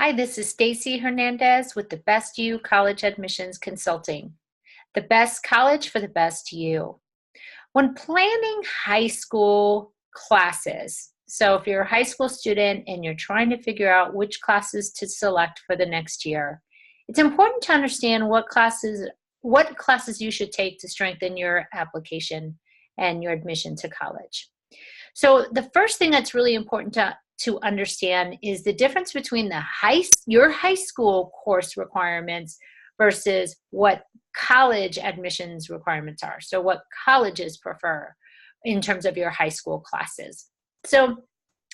Hi, this is Stacy Hernandez with the Best You College Admissions Consulting. The best college for the best you. When planning high school classes, so if you're a high school student and you're trying to figure out which classes to select for the next year, it's important to understand what classes you should take to strengthen your application and your admission to college. So the first thing that's really important to understand is the difference between your high school course requirements versus what college admissions requirements are. So what colleges prefer in terms of your high school classes. So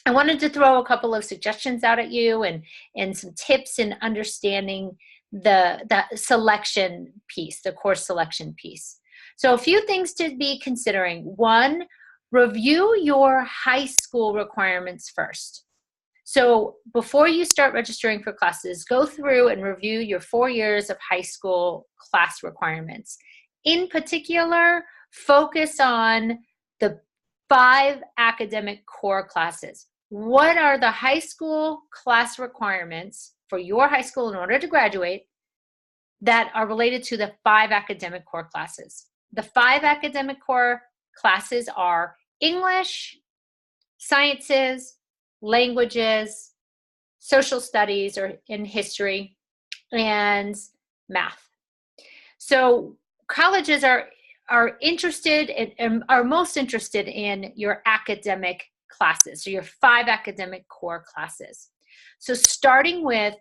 I wanted to throw a couple of suggestions out at you and some tips in understanding the selection piece, the course selection piece. So a few things to be considering. One, review your high school requirements first. So before you start registering for classes, go through and review your 4 years of high school class requirements. In particular, focus on the 5 academic core classes. What are the high school class requirements for your high school in order to graduate that are related to the 5 academic core classes? The 5 academic core classes are English, sciences, languages, social studies or in history, and math. So colleges are interested and are most interested in your academic classes, so your 5 academic core classes. So starting with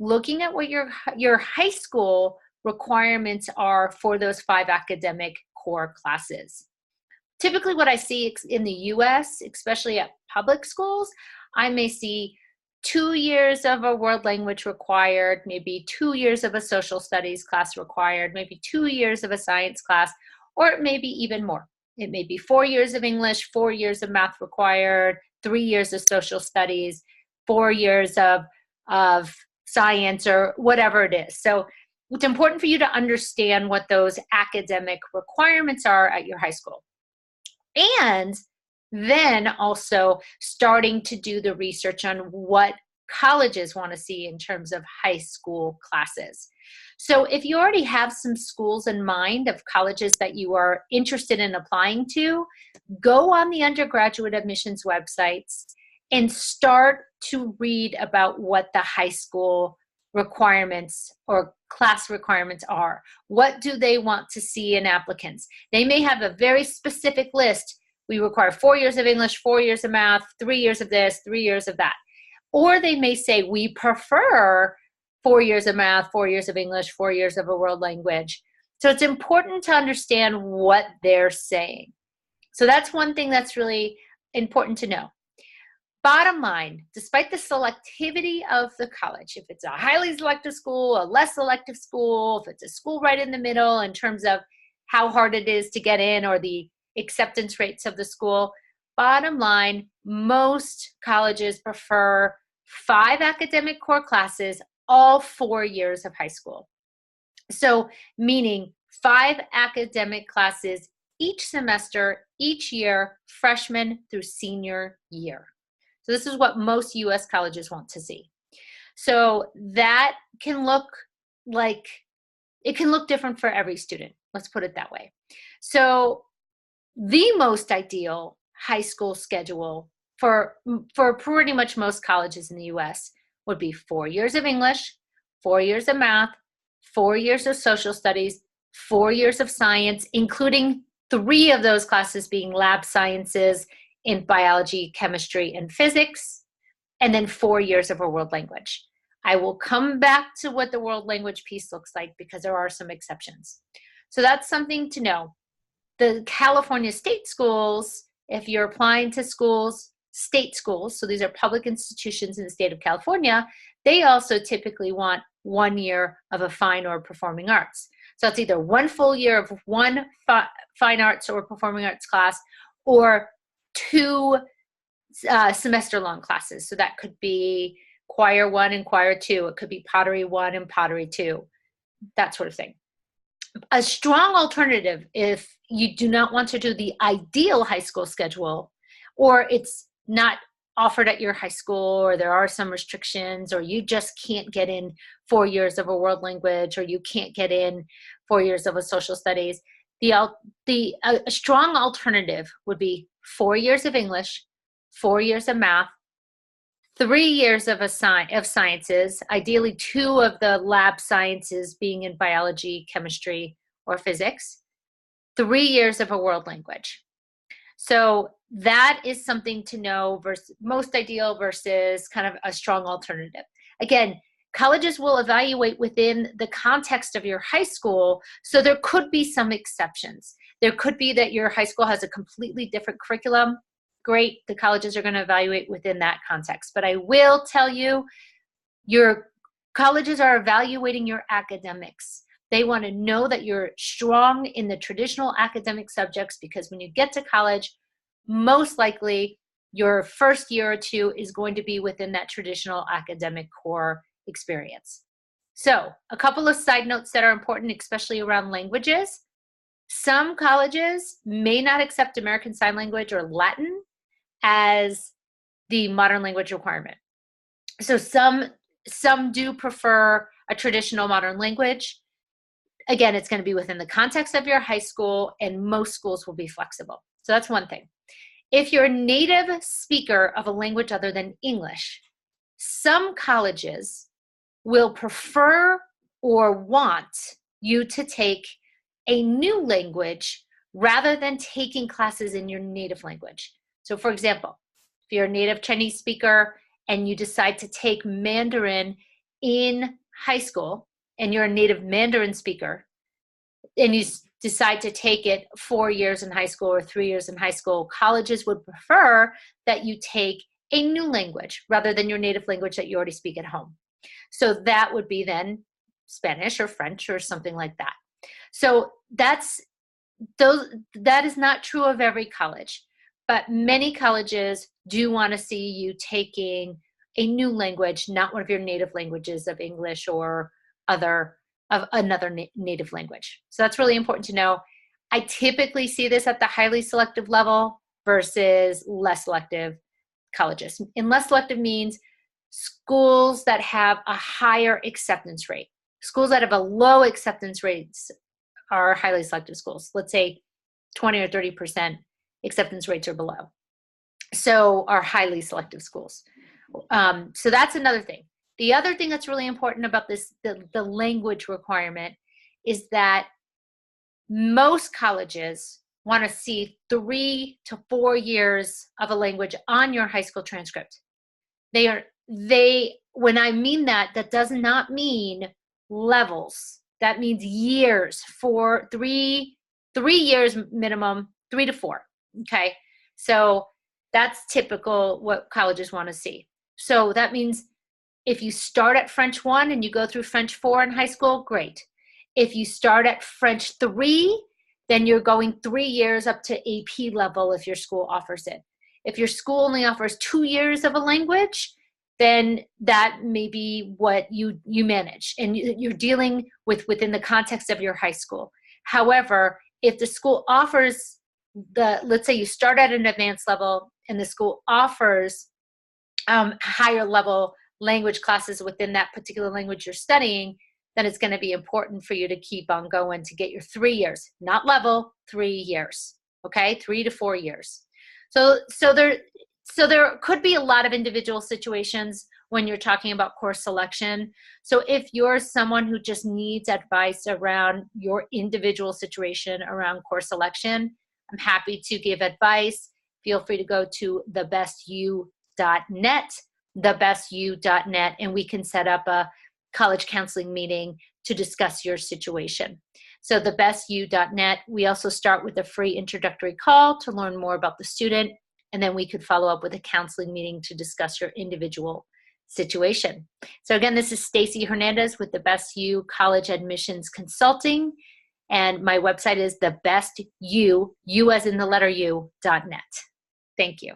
looking at what your high school requirements are for those 5 academic core classes. Typically what I see in the US, especially at public schools, I may see 2 years of a world language required, maybe 2 years of a social studies class required, maybe 2 years of a science class, or it may be even more. It may be 4 years of English, 4 years of math required, 3 years of social studies, 4 years of science, or whatever it is. So it's important for you to understand what those academic requirements are at your high school. And then also starting to do the research on what colleges want to see in terms of high school classes. So if you already have some schools in mind of colleges that you are interested in applying to, go on the undergraduate admissions websites and start to read about what the high school requirements or class requirements are. What do they want to see in applicants? They may have a very specific list. We require 4 years of English, 4 years of math, 3 years of this, 3 years of that. Or they may say, we prefer 4 years of math, 4 years of English, 4 years of a world language. So it's important to understand what they're saying. So that's one thing that's really important to know. Bottom line, despite the selectivity of the college, if it's a highly selective school, a less selective school, if it's a school right in the middle in terms of how hard it is to get in or the acceptance rates of the school, bottom line, most colleges prefer 5 academic core classes all 4 years of high school. So meaning 5 academic classes each semester, each year, freshman through senior year. So this is what most US colleges want to see. So that can look like, it can look different for every student. Let's put it that way. So the most ideal high school schedule for pretty much most colleges in the US would be 4 years of English, 4 years of math, 4 years of social studies, 4 years of science, including 3 of those classes being lab sciences in biology, chemistry, and physics, and then 4 years of a world language. I will come back to what the world language piece looks like because there are some exceptions. So that's something to know. The California state schools, if you're applying to schools, state schools, so these are public institutions in the state of California, they also typically want 1 year of a fine or performing arts. So it's either 1 full year of one fine arts or performing arts class, or 2 semester-long classes. So that could be choir 1 and choir 2. It could be pottery 1 and pottery 2, that sort of thing. A strong alternative, if you do not want to do the ideal high school schedule, or it's not offered at your high school, or there are some restrictions, or you just can't get in 4 years of a world language, or you can't get in 4 years of a social studies, a strong alternative would be 4 years of English, 4 years of math, 3 years of sciences, ideally 2 of the lab sciences being in biology, chemistry, or physics, 3 years of a world language. So that is something to know versus most ideal versus kind of a strong alternative. Again, colleges will evaluate within the context of your high school, so there could be some exceptions. There could be that your high school has a completely different curriculum. Great, the colleges are going to evaluate within that context. But I will tell you, your colleges are evaluating your academics. They want to know that you're strong in the traditional academic subjects, because when you get to college, most likely your first year or 2 is going to be within that traditional academic core experience. So a couple of side notes that are important, especially around languages. Some colleges may not accept American Sign Language or Latin as the modern language requirement. So some do prefer a traditional modern language. Again, it's going to be within the context of your high school, and most schools will be flexible. So that's one thing. If you're a native speaker of a language other than English, some colleges will prefer or want you to take a new language rather than taking classes in your native language. So for example, if you're a native Chinese speaker and you decide to take Mandarin in high school, and you're a native Mandarin speaker, and you decide to take it 4 years in high school or 3 years in high school, colleges would prefer that you take a new language rather than your native language that you already speak at home. So that would be then Spanish or French or something like that. So that is not true of every college, but many colleges do want to see you taking a new language, not one of your native languages of English or another native language. So that's really important to know. I typically see this at the highly selective level versus less selective colleges. And less selective means schools that have a higher acceptance rate. Schools that have a low acceptance rates are highly selective schools. Let's say 20 or 30% acceptance rates or below. So are highly selective schools. So that's another thing. The other thing that's really important about this, the language requirement, is that most colleges want to see 3 to 4 years of a language on your high school transcript. When I mean that, that does not mean levels. That means years. For 3 years minimum, 3 to 4. Okay, so that's typical what colleges want to see. So that means if you start at French 1 and you go through French 4 in high school, great. If you start at French 3, then you're going 3 years up to AP level if your school offers it. If your school only offers 2 years of a language, then that may be what you manage, and you're dealing within the context of your high school. However, if the school offers let's say you start at an advanced level and the school offers higher level language classes within that particular language you're studying, then it's going to be important for you to keep on going to get your 3 years, not level, 3 years, okay? 3 to 4 years. So there could be a lot of individual situations when you're talking about course selection. So if you're someone who just needs advice around your individual situation around course selection, I'm happy to give advice. Feel free to go to thebestyou.net, thebestyou.net, and we can set up a college counseling meeting to discuss your situation. So thebestyou.net, we also start with a free introductory call to learn more about the student, and then we could follow up with a counseling meeting to discuss your individual situation. So again, this is Stacy Hernandez with The Best You College Admissions Consulting, and my website is thebestyou, you as in the letter U.net. Thank you.